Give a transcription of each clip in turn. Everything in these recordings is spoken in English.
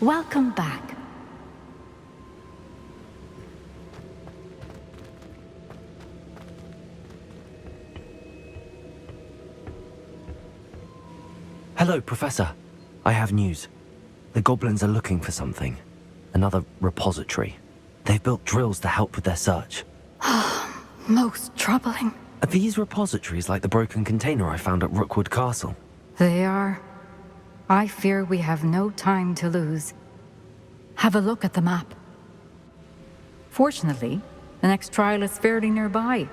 Welcome back. Hello, Professor. I have news. The goblins are looking for something. Another repository. They've built drills to help with their search. Most troubling. Are these repositories like the broken container I found at Rookwood Castle? They are. I fear we have no time to lose. Have a look at the map. Fortunately, the next trial is fairly nearby.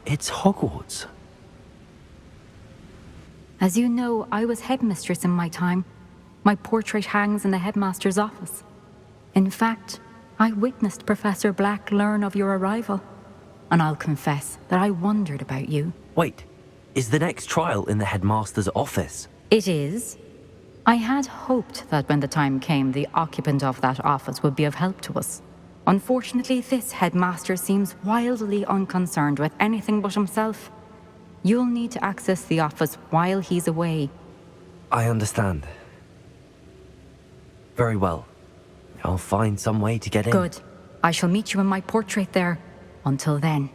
It's Hogwarts. As you know, I was headmistress in my time. My portrait hangs in the headmaster's office. In fact, I witnessed Professor Black learn of your arrival. And I'll confess that I wondered about you. Wait, is the next trial in the headmaster's office? It is. I had hoped that when the time came, the occupant of that office would be of help to us. Unfortunately, this headmaster seems wildly unconcerned with anything but himself. You'll need to access the office while he's away. I understand. Very well. I'll find some way to get in. Good. I shall meet you in my portrait there. Until then.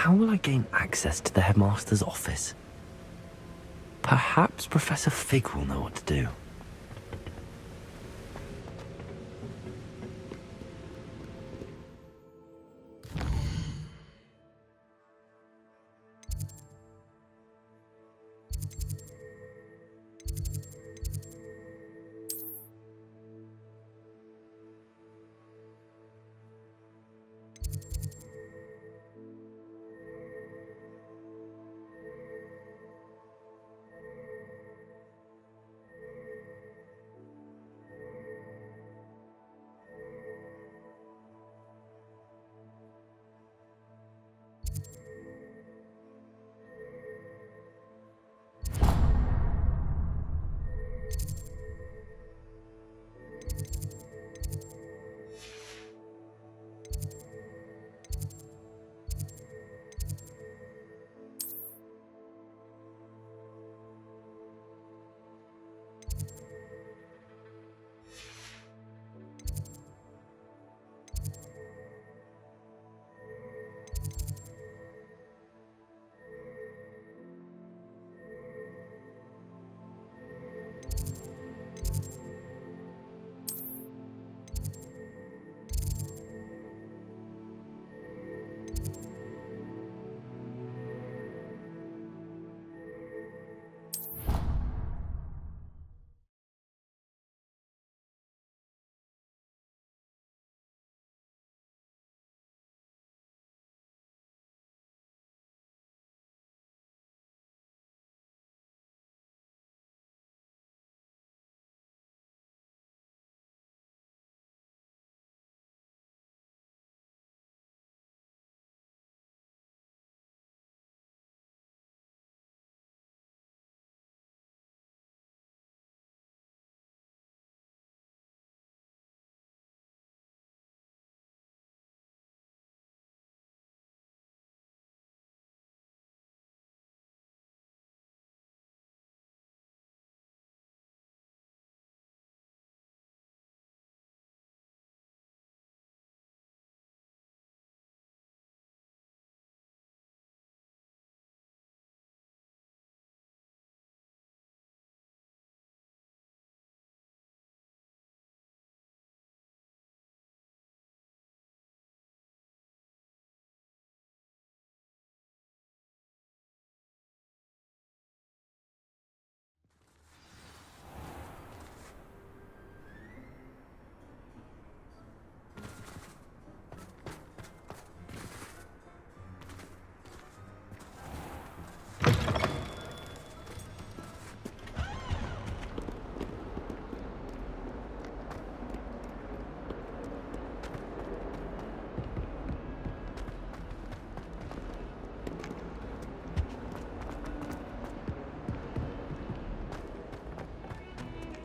How will I gain access to the headmaster's office? Perhaps Professor Fig will know what to do.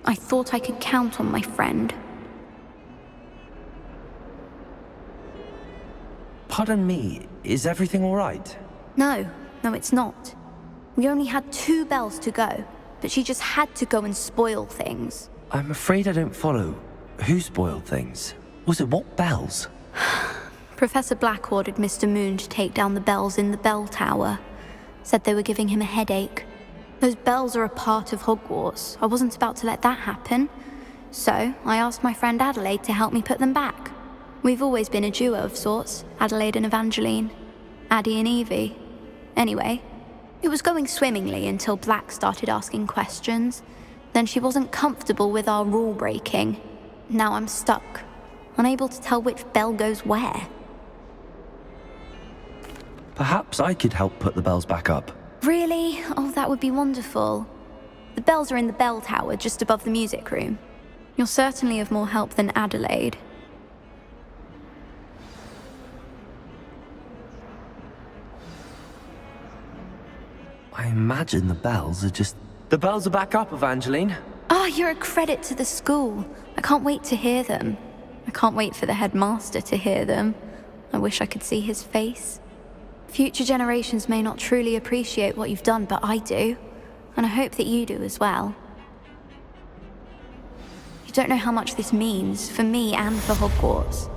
I thought I could count on my friend. Pardon me, is everything all right? No, it's not. We only had 2 bells to go, but she just had to go and spoil things. I'm afraid I don't follow. Who spoiled things? Was it what bells? Professor Black ordered Mr. Moon to take down the bells in the bell tower. Said they were giving him a headache. Those bells are a part of Hogwarts. I wasn't about to let that happen. So I asked my friend Adelaide to help me put them back. We've always been a duo of sorts, Adelaide and Evangeline. Addie and Evie. Anyway, it was going swimmingly until Black started asking questions. Then she wasn't comfortable with our rule breaking. Now I'm stuck, unable to tell which bell goes where. Perhaps I could help put the bells back up. Really? Oh, that would be wonderful. The bells are in the bell tower just above the music room. You're certainly of more help than Adelaide. I imagine the bells are just... The bells are back up, Evangeline. You're a credit to the school. I can't wait to hear them. I can't wait for the headmaster to hear them. I wish I could see his face. Future generations may not truly appreciate what you've done, but I do. And I hope that you do as well. You don't know how much this means, for me and for Hogwarts.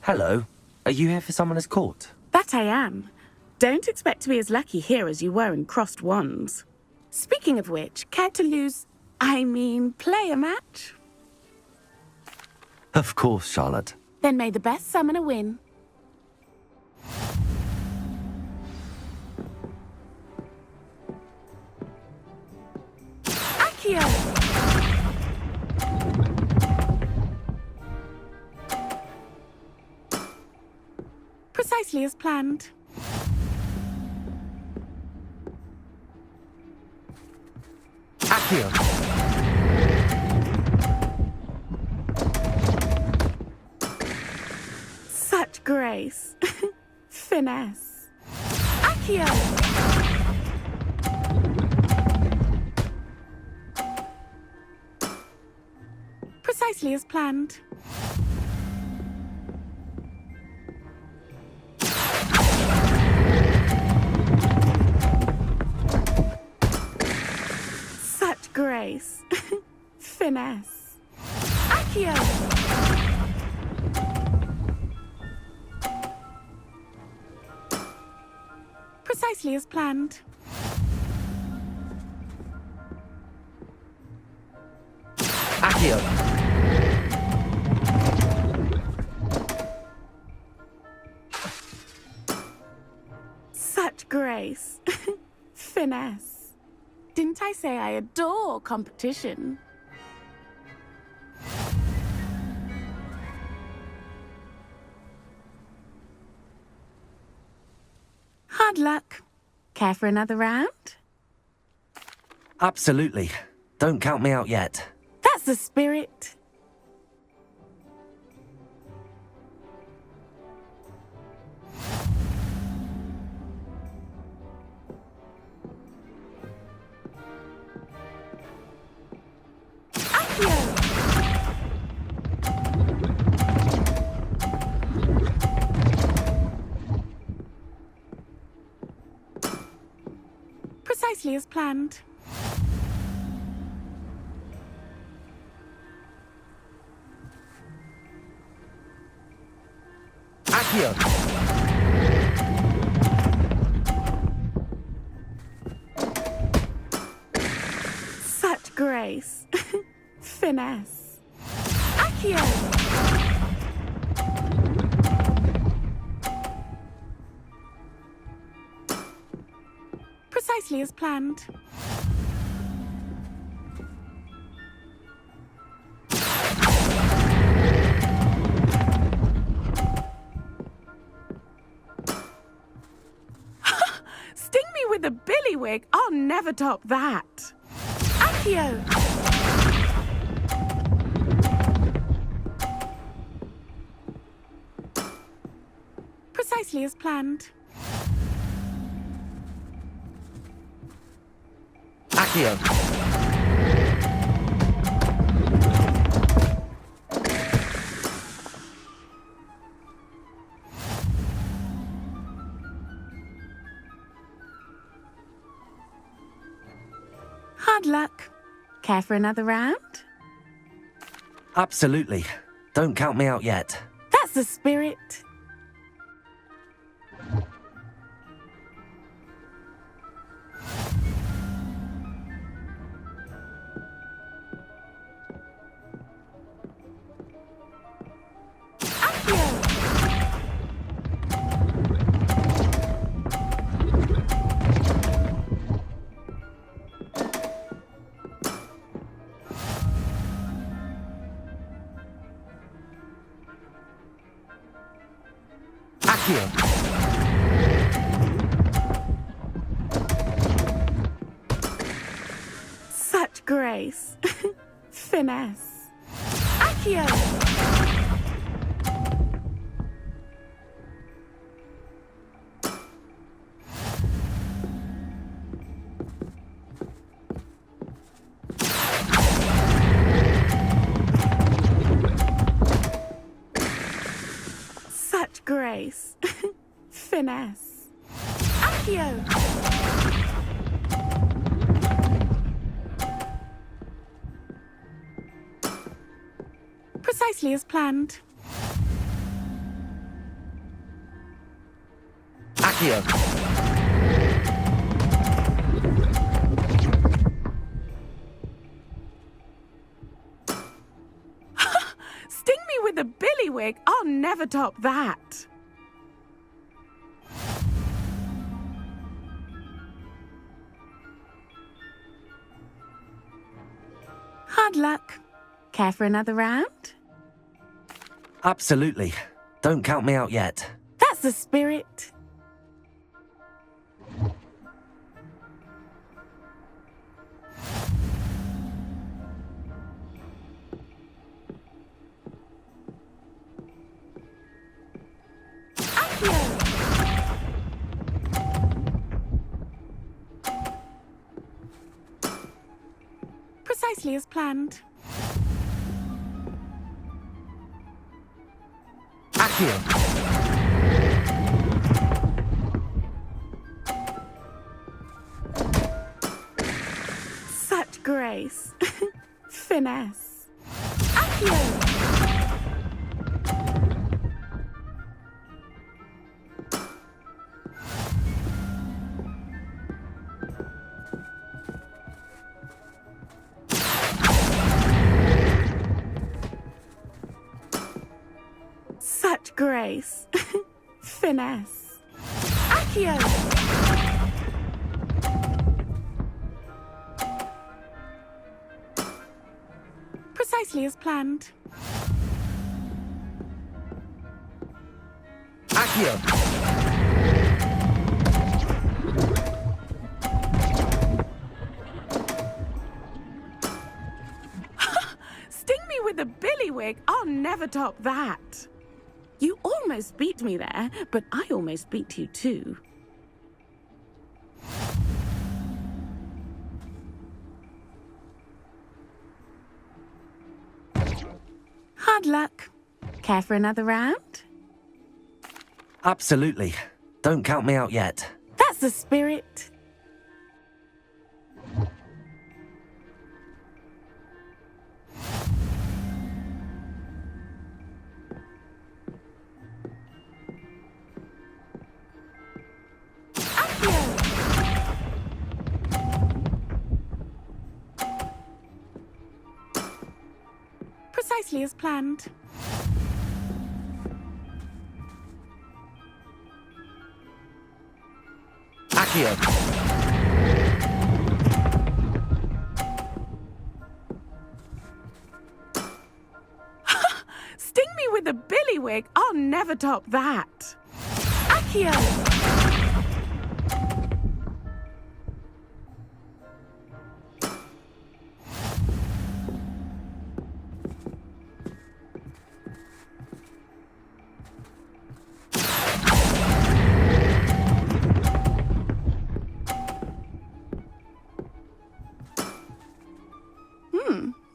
Hello. Are you here for someone as court? That I am. Don't expect to be as lucky here as you were in Crossed Wands. Speaking of which, care to play a match? Of course, Charlotte. Then may the best summoner win. Accio! Precisely as planned. Accio! Such grace. Finesse. Accio! Precisely as planned. Grace. Finesse. Accio! Precisely as planned. Accio! grace. Finesse. Didn't I say I adore competition? Hard luck. Care for another round? Absolutely. Don't count me out yet. That's the spirit. Accio! Precisely as planned. Accio! Such grace. Finesse. Accio! Precisely as planned. Sting me with a billywig. I'll never top that. Accio! Precisely as planned. Accio! Hard luck. Care for another round? Absolutely. Don't count me out yet. That's the spirit. Accio! Accio! Such grace. Finesse. Accio! Such grace. Finesse. Accio! Precisely as planned. Accio! Sting me with a billywig. I'll never top that. Hard luck. Care for another round? Absolutely. Don't count me out yet. That's the spirit. Accio! Precisely as planned. Accio! Such grace. Finesse. Accio! Such grace. Finesse. Accio! Precisely as planned. Accio! Sting me with a billywig? I'll never top that. You almost beat me there, but I almost beat you too. Hard luck. Care for another round? Absolutely. Don't count me out yet. That's the spirit. Precisely as planned. Accio! Sting me with a billywig? I'll never top that. Accio!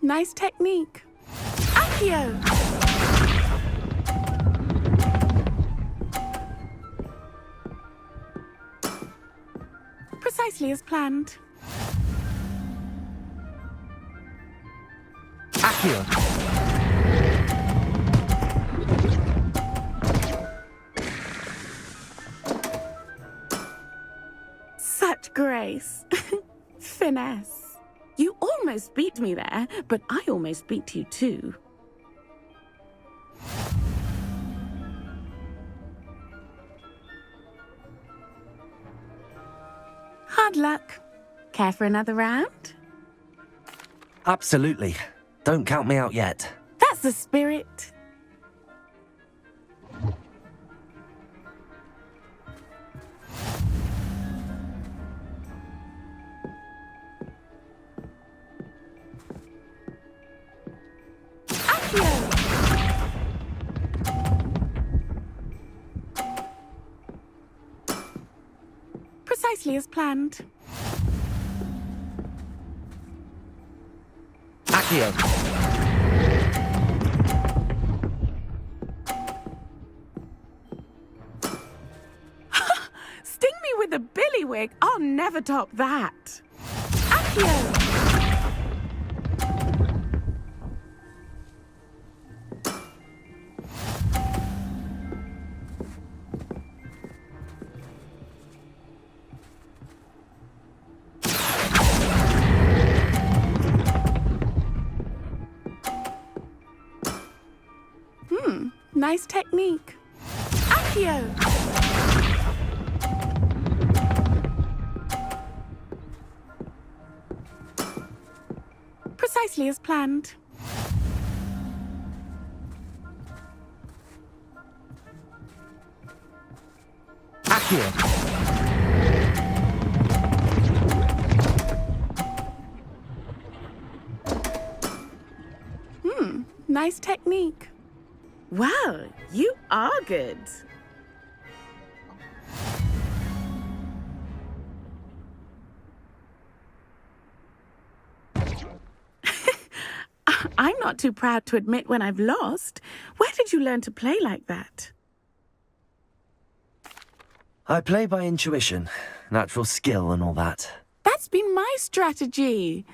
Nice technique. Accio! Precisely as planned. Accio! Such grace. Finesse. You almost beat me there, but I almost beat you too. Hard luck. Care for another round? Absolutely. Don't count me out yet. That's the spirit. Precisely as planned. Accio! Sting me with a billywig? I'll never top that. Accio! Nice technique. Accio! Precisely as planned. Accio! Nice technique. Well, you are good. I'm not too proud to admit when I've lost. Where did you learn to play like that? I play by intuition, natural skill and all that. That's been my strategy.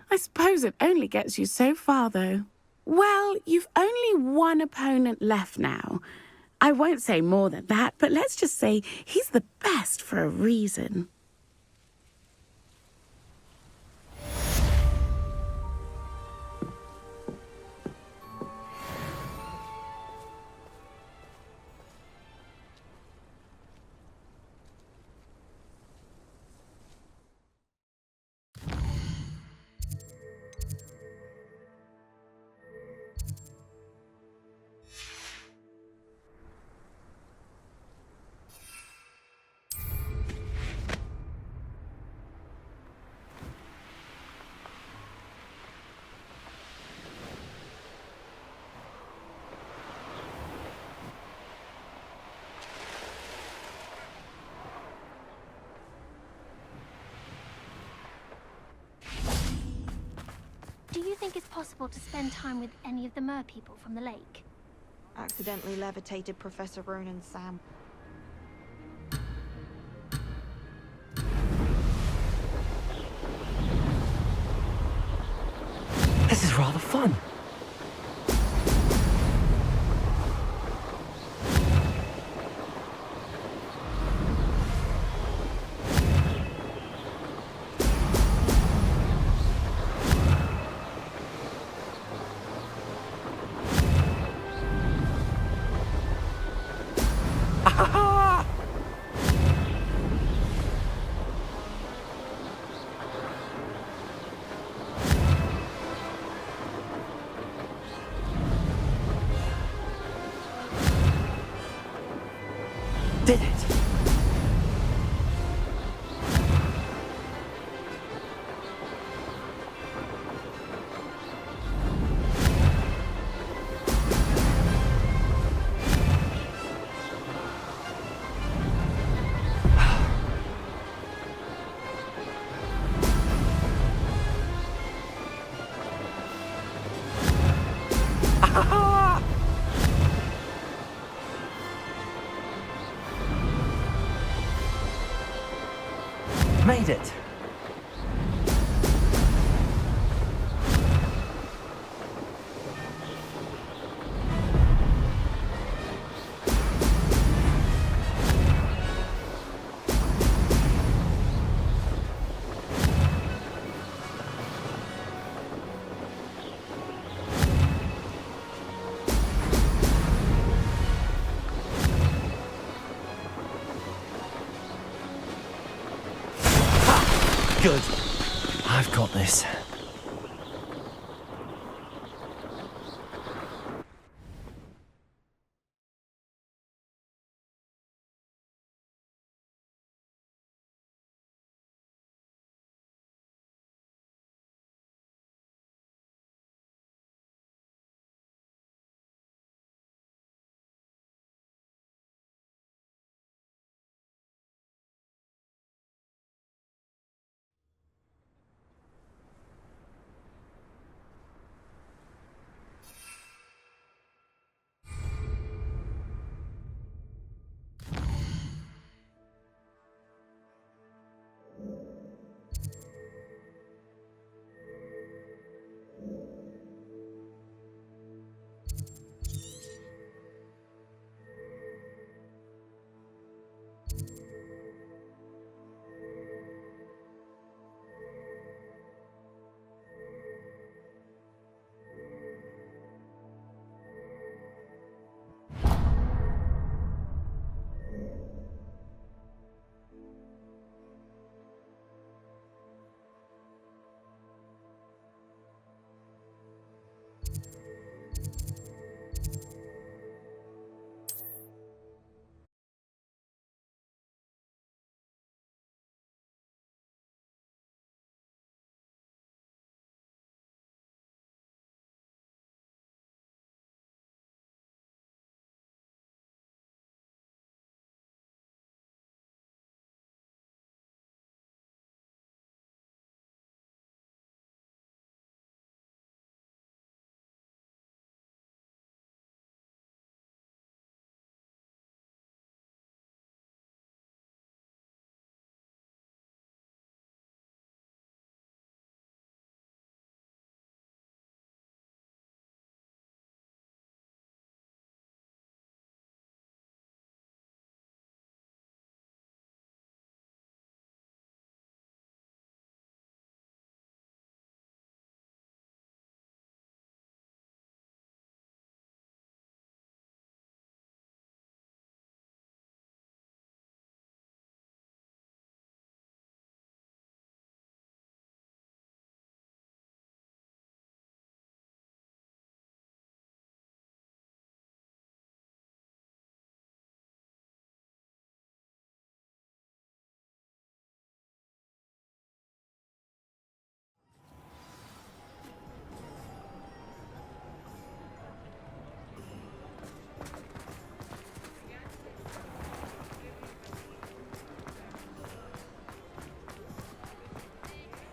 I suppose it only gets you so far, though. Well, you've only one opponent left now. I won't say more than that, but let's just say he's the best for a reason. think it's possible to spend time with any of the mer people from the lake? Accidentally levitated Professor Ronan's Sam. This is rather fun. Did it! Made it! Good. I've got this.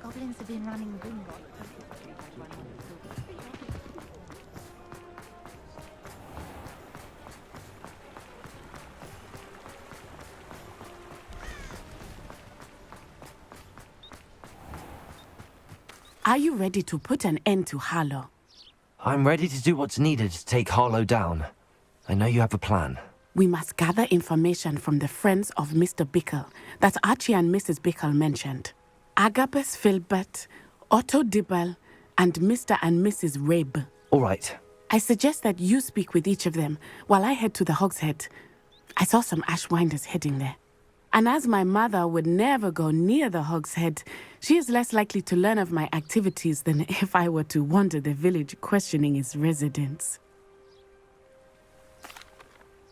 Goblins have been running bingo. Are you ready to put an end to Harlow? I'm ready to do what's needed to take Harlow down. I know you have a plan. We must gather information from the friends of Mr. Bickle that Archie and Mrs. Bickle mentioned. Agabus Filbert, Otto Dibble, and Mr. and Mrs. Rabe. All right. I suggest that you speak with each of them while I head to the Hogshead. I saw some Ashwinders heading there. And as my mother would never go near the Hogshead, she is less likely to learn of my activities than if I were to wander the village questioning its residents.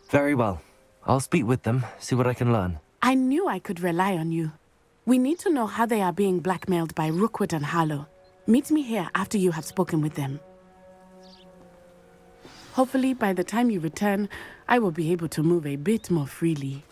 Very well. I'll speak with them, see what I can learn. I knew I could rely on you. We need to know how they are being blackmailed by Rookwood and Harlow. Meet me here after you have spoken with them. Hopefully, by the time you return, I will be able to move a bit more freely.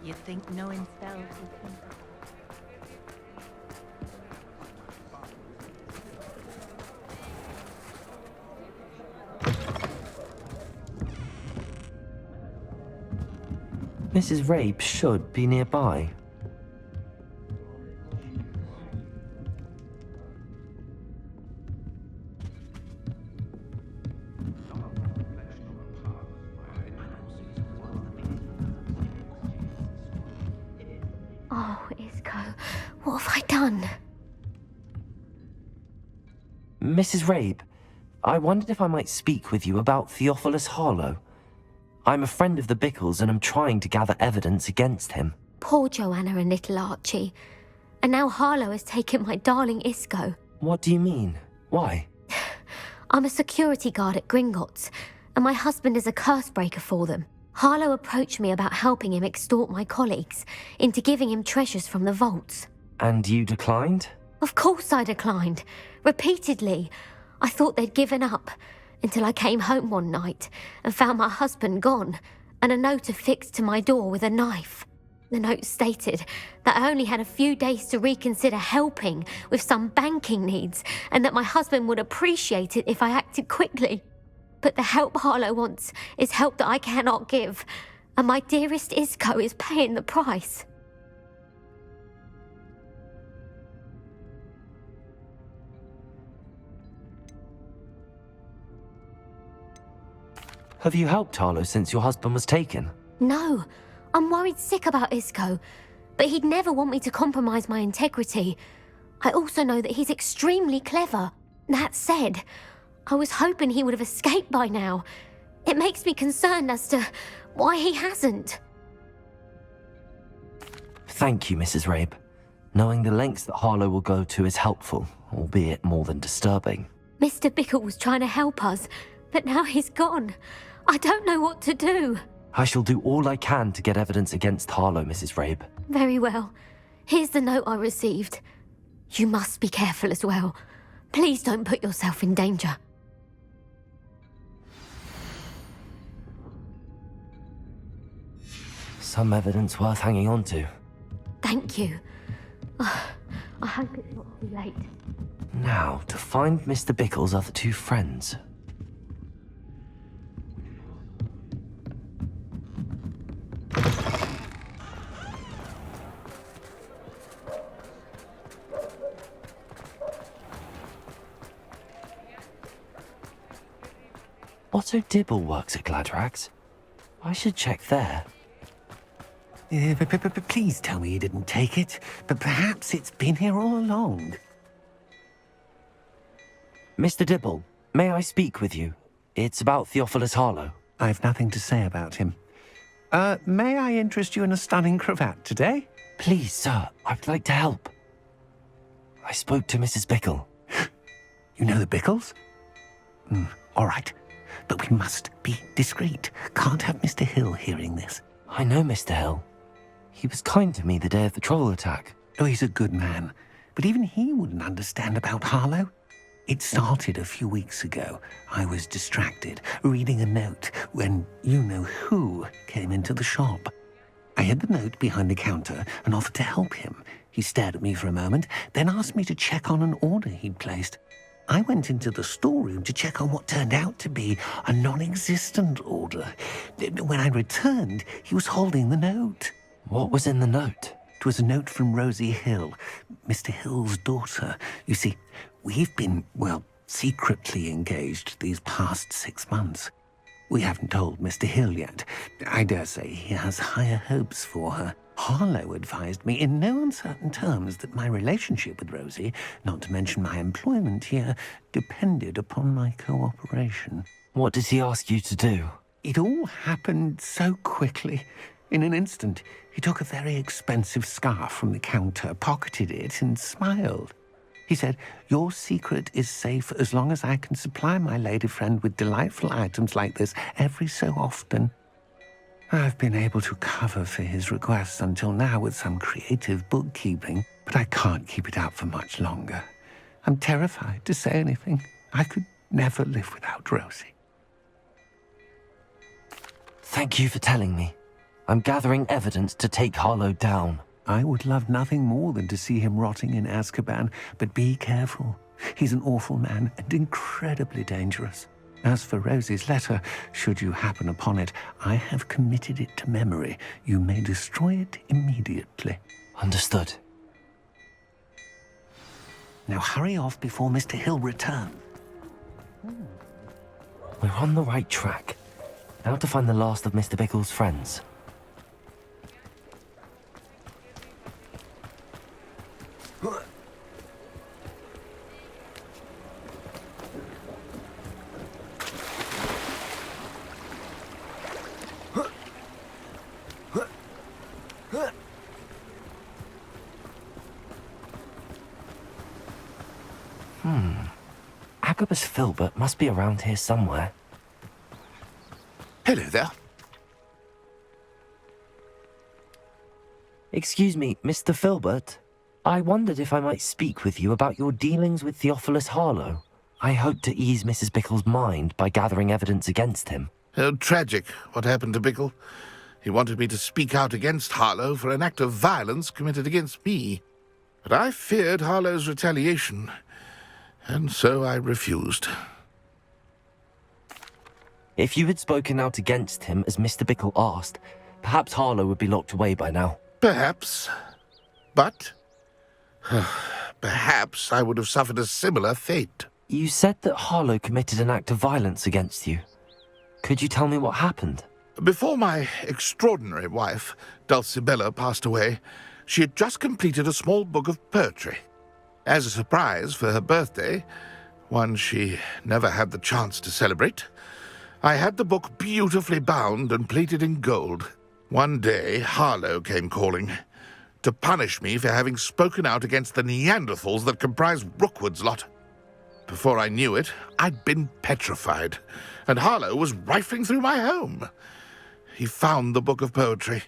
You'd think knowing spells would... Mrs. Rabe should be nearby. Oh, Isco, what have I done? Mrs. Rabe, I wondered if I might speak with you about Theophilus Harlow. I'm a friend of the Bickles and I'm trying to gather evidence against him. Poor Joanna and little Archie. And now Harlow has taken my darling Isco. What do you mean? Why? I'm a security guard at Gringotts, and my husband is a curse breaker for them. Harlow approached me about helping him extort my colleagues into giving him treasures from the vaults. And you declined? Of course I declined. Repeatedly. I thought they'd given up, until I came home one night and found my husband gone, and a note affixed to my door with a knife. The note stated that I only had a few days to reconsider helping with some banking needs, and that my husband would appreciate it if I acted quickly. But the help Harlow wants is help that I cannot give, and my dearest Isco is paying the price. Have you helped Harlow since your husband was taken? No, I'm worried sick about Isco, but he'd never want me to compromise my integrity. I also know that he's extremely clever. That said, I was hoping he would have escaped by now. It makes me concerned as to why he hasn't. Thank you, Mrs. Rabe. Knowing the lengths that Harlow will go to is helpful, albeit more than disturbing. Mr. Bickle was trying to help us, but now he's gone. I don't know what to do. I shall do all I can to get evidence against Harlow, Mrs. Rabe. Very well. Here's the note I received. You must be careful as well. Please don't put yourself in danger. Some evidence worth hanging on to. Thank you. I hope it's not too late. Now, to find Mr. Bickle's other two friends. Otto Dibble works at Gladrags. I should check there. Please tell me you didn't take it, but perhaps it's been here all along. Mr. Dibble, may I speak with you? It's about Theophilus Harlow. I've nothing to say about him. May I interest you in a stunning cravat today? Please, sir, I'd like to help. I spoke to Mrs. Bickle. You know the Bickles? All right, but we must be discreet. Can't have Mr. Hill hearing this. I know Mr. Hill. He was kind to me the day of the troll attack. Oh, he's a good man, but even he wouldn't understand about Harlow. It started a few weeks ago. I was distracted, reading a note, when you-know-who came into the shop. I hid the note behind the counter and offered to help him. He stared at me for a moment, then asked me to check on an order he'd placed. I went into the storeroom to check on what turned out to be a non-existent order. When I returned, he was holding the note. What was in the note? It was a note from Rosie Hill, Mr. Hill's daughter. You see, we've been, well, secretly engaged these past 6 months. We haven't told Mr. Hill yet. I dare say he has higher hopes for her. Harlow advised me in no uncertain terms that my relationship with Rosie, not to mention my employment here, depended upon my cooperation. What did he ask you to do? It all happened so quickly. In an instant, he took a very expensive scarf from the counter, pocketed it, and smiled. He said, "Your secret is safe as long as I can supply my lady friend with delightful items like this every so often." I've been able to cover for his requests until now with some creative bookkeeping, but I can't keep it up for much longer. I'm terrified to say anything. I could never live without Rosie. Thank you for telling me. I'm gathering evidence to take Harlow down. I would love nothing more than to see him rotting in Azkaban, but be careful. He's an awful man and incredibly dangerous. As for Rosie's letter, should you happen upon it, I have committed it to memory. You may destroy it immediately. Understood. Now hurry off before Mr. Hill returns. We're on the right track. Now to find the last of Mr. Bickle's friends. Agabus Filbert must be around here somewhere. Hello there. Excuse me, Mr. Filbert. I wondered if I might speak with you about your dealings with Theophilus Harlow. I hope to ease Mrs. Bickle's mind by gathering evidence against him. Oh, tragic what happened to Bickle. He wanted me to speak out against Harlow for an act of violence committed against me. But I feared Harlow's retaliation, and so I refused. If you had spoken out against him as Mr. Bickle asked, perhaps Harlow would be locked away by now. Perhaps. But perhaps I would have suffered a similar fate. You said that Harlow committed an act of violence against you. Could you tell me what happened? Before my extraordinary wife, Dulcibella, passed away, she had just completed a small book of poetry. As a surprise for her birthday, one she never had the chance to celebrate, I had the book beautifully bound and plated in gold. One day, Harlow came calling to punish me for having spoken out against the Neanderthals that comprise Rookwood's lot. Before I knew it, I'd been petrified, and Harlow was rifling through my home. He found the book of poetry,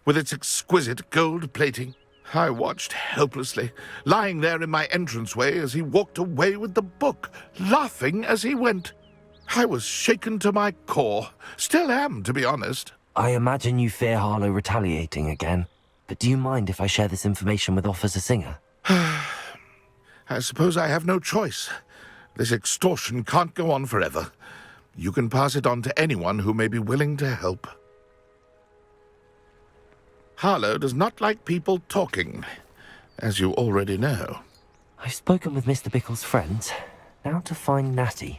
with its exquisite gold plating. I watched helplessly, lying there in my entranceway as he walked away with the book, laughing as he went. I was shaken to my core. Still am, to be honest. I imagine you fear Harlow retaliating again, but do you mind if I share this information with Officer Singer? I suppose I have no choice. This extortion can't go on forever. You can pass it on to anyone who may be willing to help. Harlow does not like people talking, as you already know. I've spoken with Mr. Bickle's friends. Now to find Natti.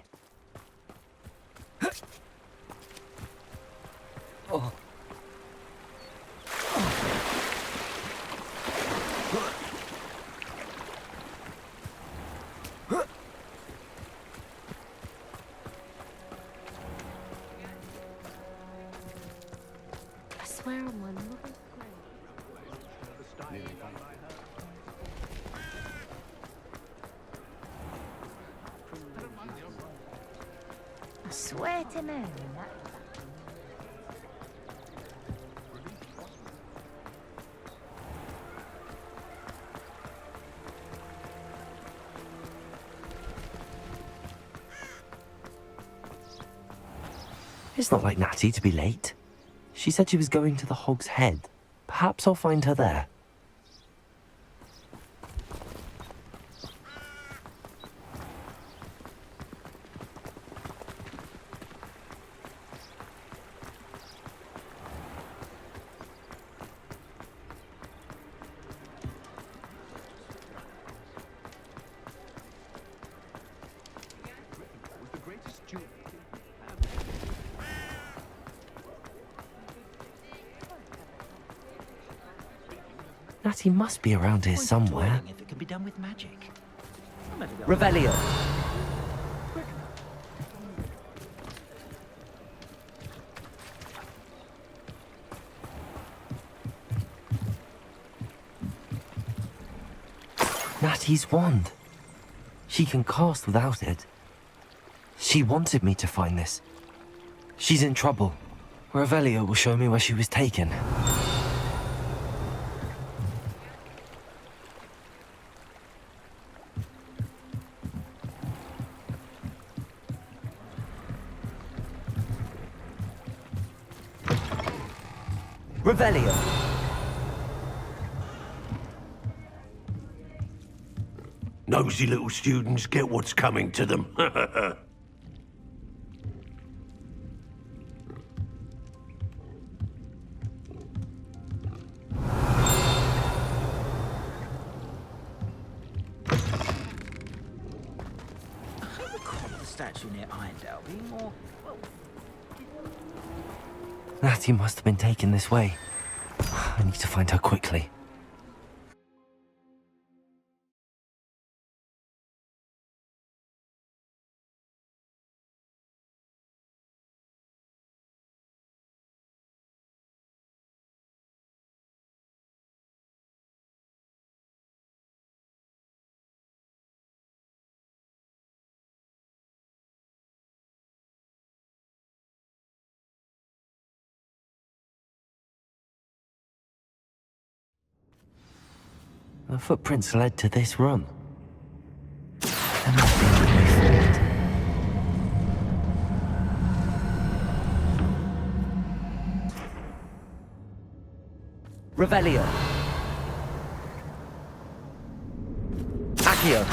Oh. I swear on my mother's grave. I swear to Mary that. It's not like Natti to be late. She said she was going to the Hog's Head. Perhaps I'll find her there. Natti must be around here somewhere. If it can be done with magic. Revelio. Natty's wand. She can cast without it. She wanted me to find this. She's in trouble. Revelio will show me where she was taken. Revelio. Nosy little students get what's coming to them. Statue near Irondale being more, well... Natti must have been taken this way. I need to find her quickly. The footprints led to this room. There must be a way forward. Revelio. Accio.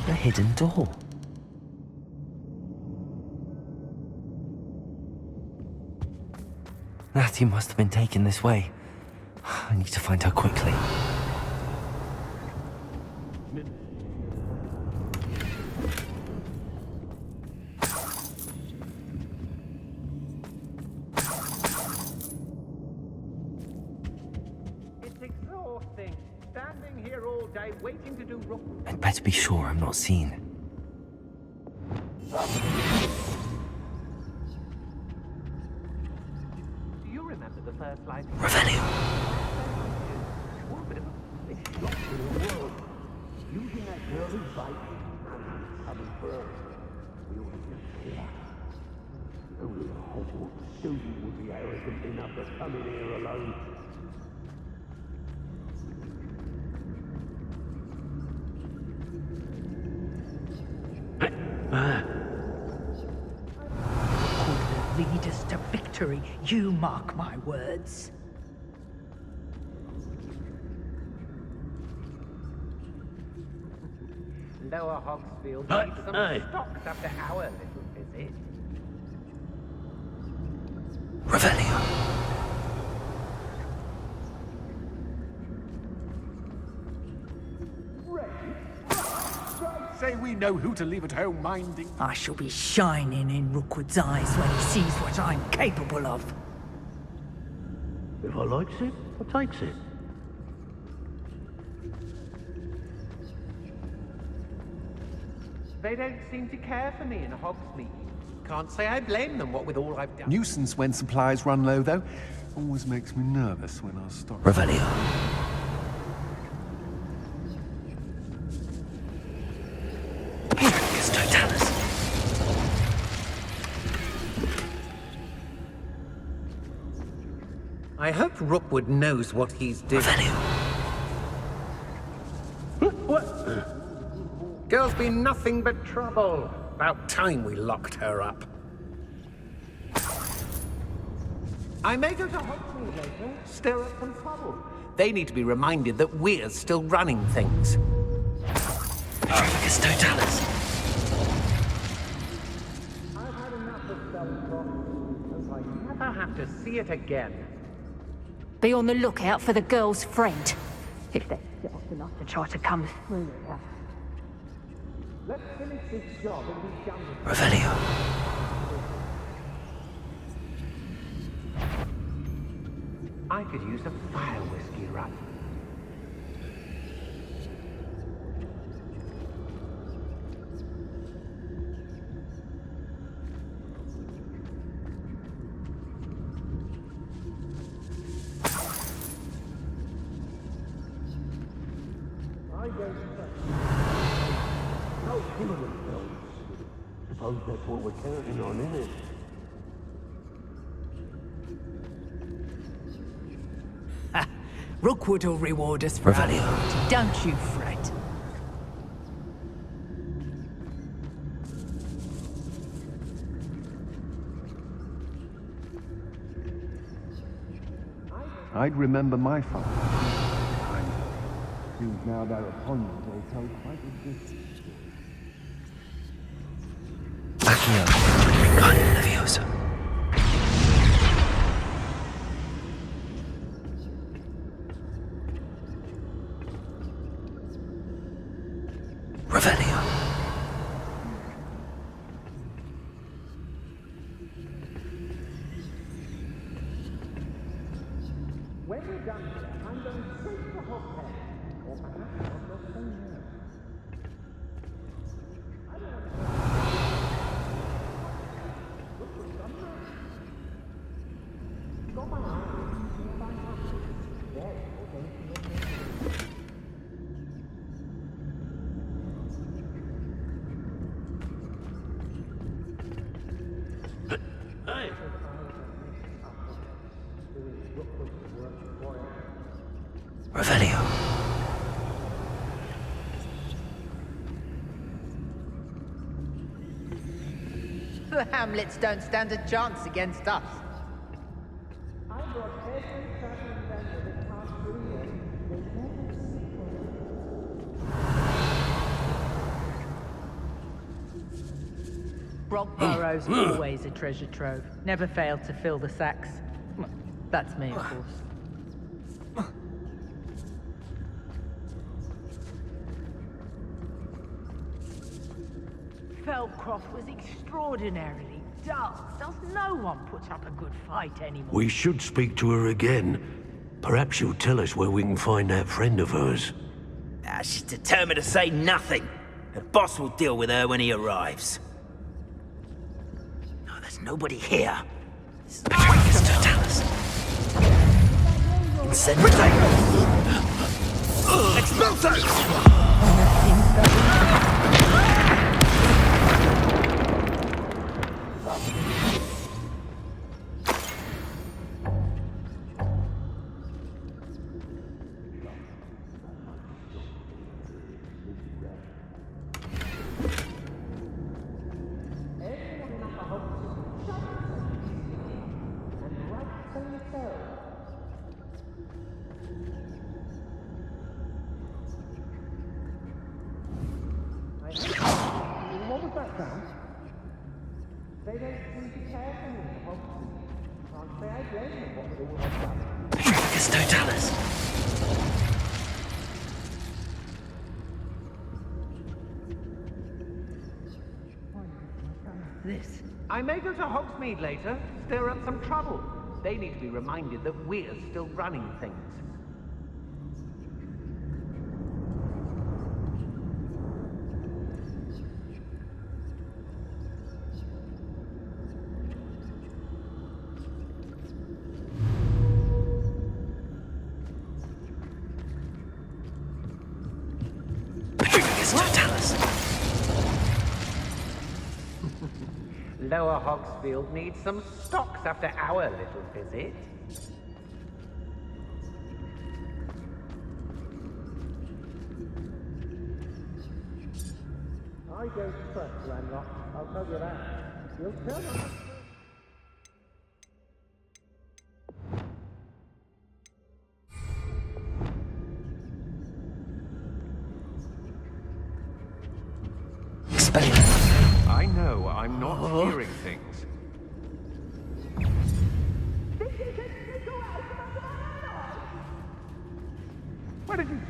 The hidden door. Natti must have been taken this way. I need to find her quickly. It's exhausting. Standing here all day waiting to do... I'd better be sure I'm not seen. Revelio. Using that girl as bait. Coming for us. We ought to get here. Only a Hogwarts student would be arrogant enough to come in here alone. Could lead us to victory, you mark my words. Lower Hogsfield needs some stocks after our little visit. Revelio. Say we know who to leave at home minding. I shall be shining in Rookwood's eyes when he sees what I'm capable of. If I likes it, I takes it. They don't seem to care for me in Hogsmeade. Can't say I blame them, what with all I've done. Nuisance when supplies run low, though. Always makes me nervous when I stop. Revelio. I hope Rookwood knows what he's doing. What? Girl's been nothing but trouble. About time we locked her up. I may go to Hogwarts later, stir up some trouble. They need to be reminded that we're still running things. It's Totalis. I've had enough of Belcroft, as I never have to see it again. Be on the lookout for the girl's friend. If they're daft enough to try to come through here. Let's finish this job and be done with it. Revelio. I could use a fire whiskey run. No killing themselves. Suppose that's what we're counting on, isn't it? Rookwood will reward us for our Revelio. effort. Don't you fret. I'd remember my father. Seems now they're upon you, they tell quite a distance. Accio. Wingardium Leviosa. Revelio. When we're done here, I'm going straight to Hoghead. Or perhaps I'll go somewhere. I don't want to... Look what's done there. Got my eye. See if I have to. Yes, we're going to the moon. Revelio. The Hamlets don't stand a chance against us. I brought every traveling vendor that passed through here. They never see Brockborough's always a treasure trove. Never failed to fill the sacks. Well, that's me, of course. Felcroft was extraordinarily dull. Does no one put up a good fight anymore? We should speak to her again. Perhaps she'll tell us where we can find that friend of hers. She's determined to say nothing. Her boss will deal with her when he arrives. No, there's nobody here. This is Totalis. What was that sound? They don't seem to care for me, Hogwarts. Can't say I blame them. What would all have done? It's Totalis. This. I may go to Hogsmeade later, stir up some trouble. They need to be reminded that we're still running things. Lower Hogsfield needs some stocks after our little visit. I go first, Ranrock. I'll tell you that. You'll turn on.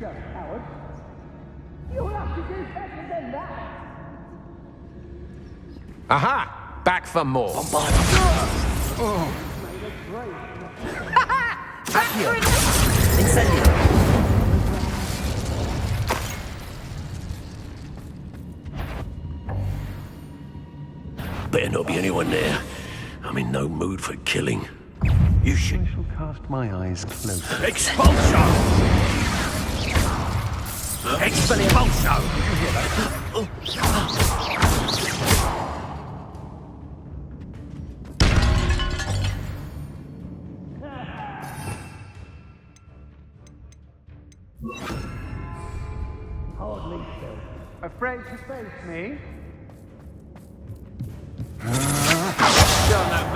go, coward. You'll have to do better than that. Aha! Back for more. Incendio! Better not be anyone there. I'm in no mood for killing. You should... I shall cast my eyes closer. Expulso! Expulso! Hardly so. Afraid to face me?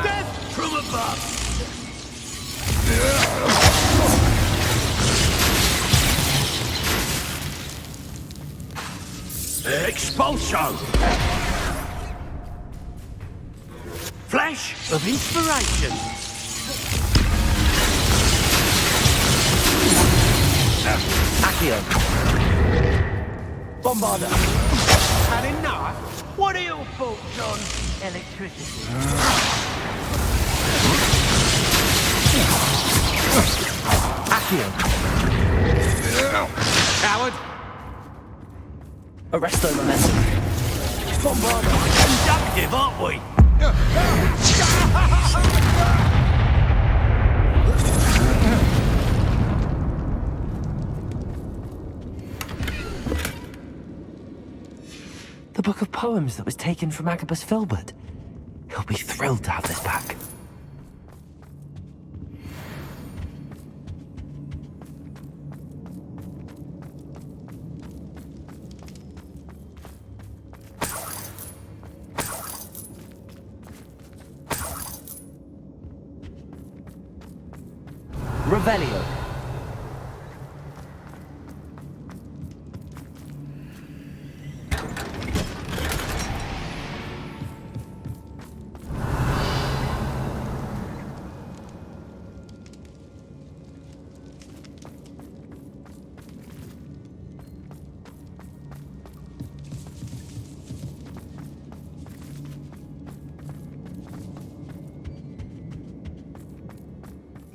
Death from above! Expulso! Flash of inspiration! Accio! Bombarda! Had enough? What are your thoughts on electricity? Accio! Coward! Arresto momentum. Bombarda! Conductive, aren't we? The book of poems that was taken from Agabus Filbert. He'll be thrilled to have this back. Revelio.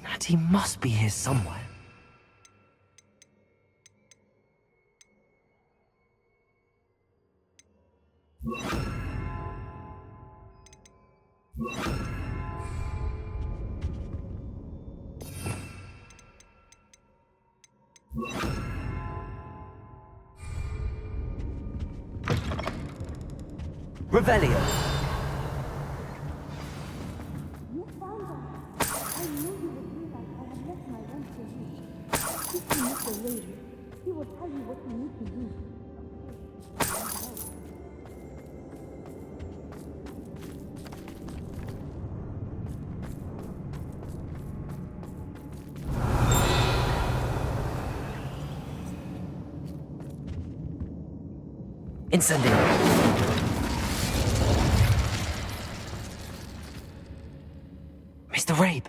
Natti must be here somewhere. Revelio. Incendio. Mr. Rabe,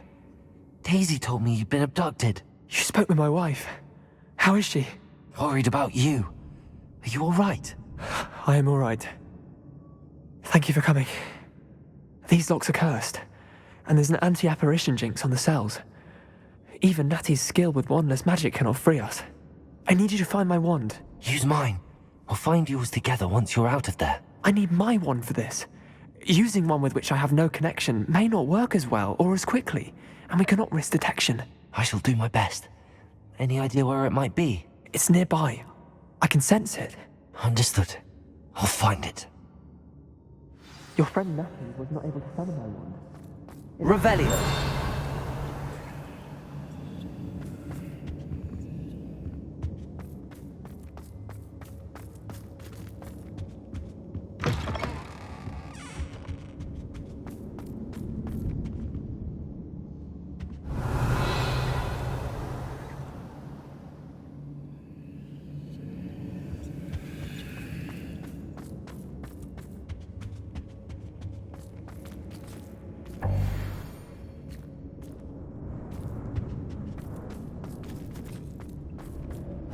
Daisy told me you'd been abducted. You spoke with my wife. How is she? Worried about you. Are you all right? I am all right. Thank you for coming. These locks are cursed, and there's an anti-apparition jinx on the cells. Even Natty's skill with wandless magic cannot free us. I need you to find my wand. Use mine. We'll find yours together once you're out of there. I need my wand for this. Using one with which I have no connection may not work as well or as quickly, and we cannot risk detection. I shall do my best. Any idea where it might be? It's nearby. I can sense it. Understood. I'll find it. Your friend Natti was not able to summon my wand. Revelio.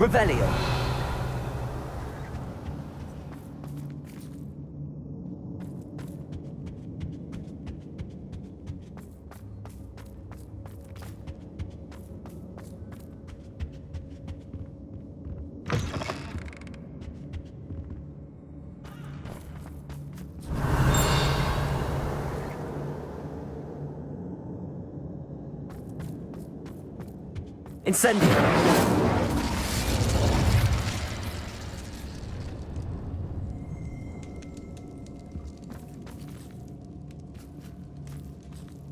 Revelio. Incendio!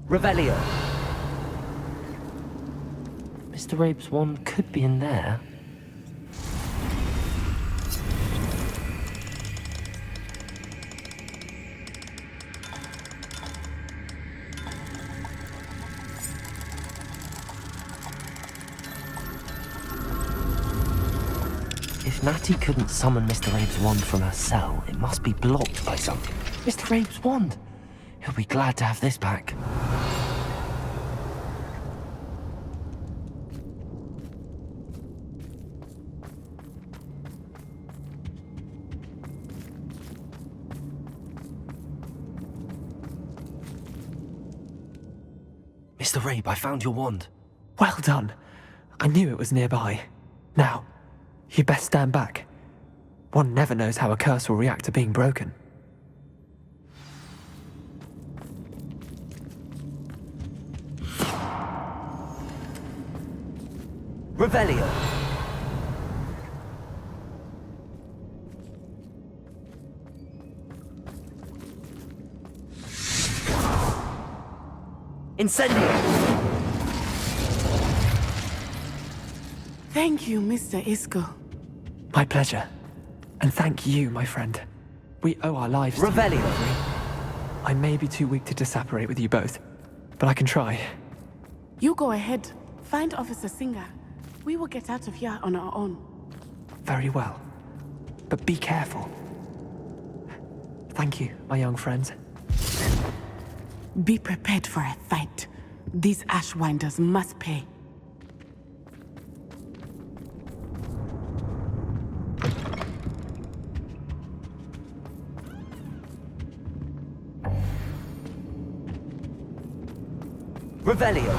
Revelio! Mr. Abe's wand could be in there. If Natti couldn't summon Mr. Abe's wand from her cell, it must be blocked by something. Mr. Abe's wand! He'll be glad to have this back. Mr. Abe, I found your wand. Well done. I knew it was nearby. Now, you best stand back. One never knows how a curse will react to being broken. Revelio! Incendio! Thank you, Mr. Isco. My pleasure. And thank you, my friend. We owe our lives to you. Revelio! I may be too weak to disapparate with you both, but I can try. You go ahead. Find Officer Singer. We will get out of here on our own. Very well. But be careful. Thank you, my young friends. Be prepared for a fight. These Ashwinders must pay. Revelio!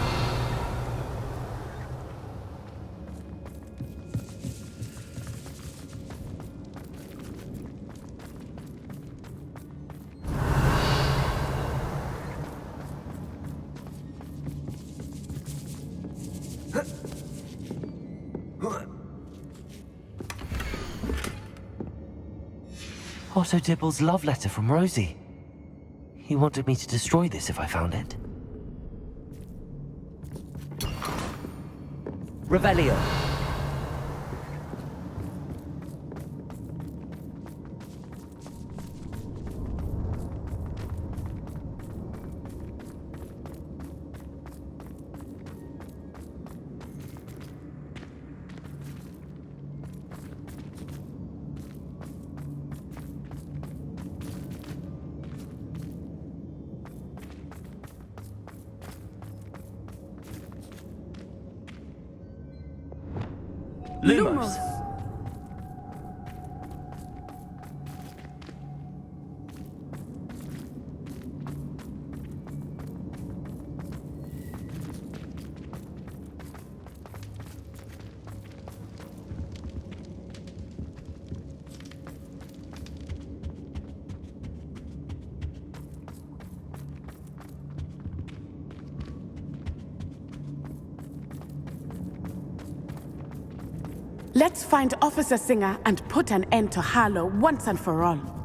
Otto Dibble's love letter from Rosie. He wanted me to destroy this if I found it. Revelio. Lumos. Let's find Officer Singer and put an end to Harlow once and for all.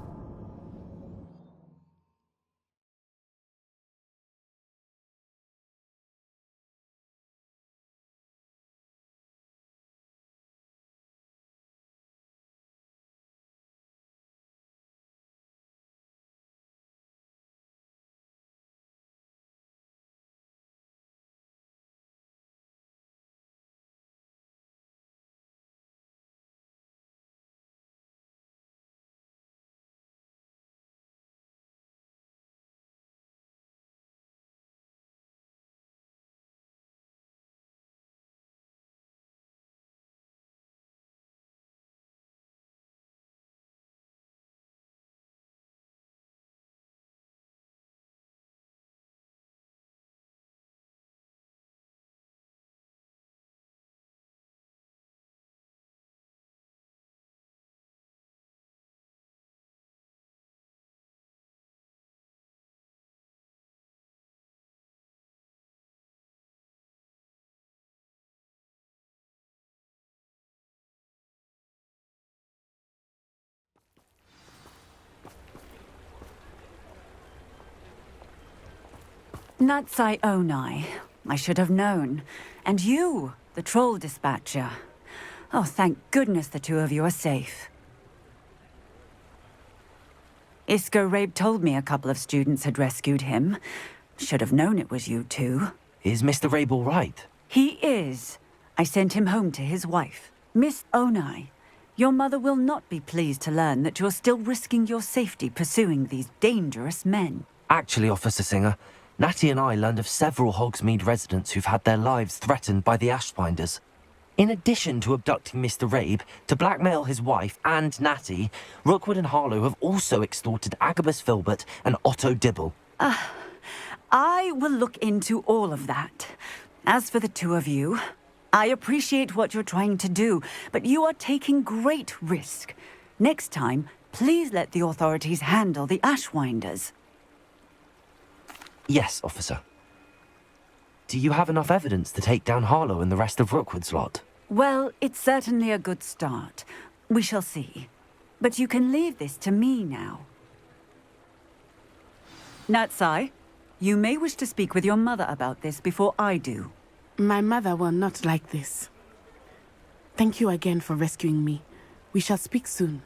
Natti Onai. I should have known. And you, the troll dispatcher. Oh, thank goodness the two of you are safe. Isco Rabe told me a couple of students had rescued him. Should have known it was you two. Is Mr. Rabe all right? He is. I sent him home to his wife. Miss Onai, your mother will not be pleased to learn that you're still risking your safety pursuing these dangerous men. Actually, Officer Singer, Natti and I learned of several Hogsmeade residents who've had their lives threatened by the Ashbinders. In addition to abducting Mr. Rabe to blackmail his wife and Natti, Rookwood and Harlow have also extorted Agabus Filbert and Otto Dibble. I will look into all of that. As for the two of you, I appreciate what you're trying to do, but you are taking great risk. Next time, please let the authorities handle the Ashwinders. Yes, officer. Do you have enough evidence to take down Harlow and the rest of Rookwood's lot? Well, it's certainly a good start. We shall see. But you can leave this to me now. Natti, you may wish to speak with your mother about this before I do. My mother will not like this. Thank you again for rescuing me. We shall speak soon.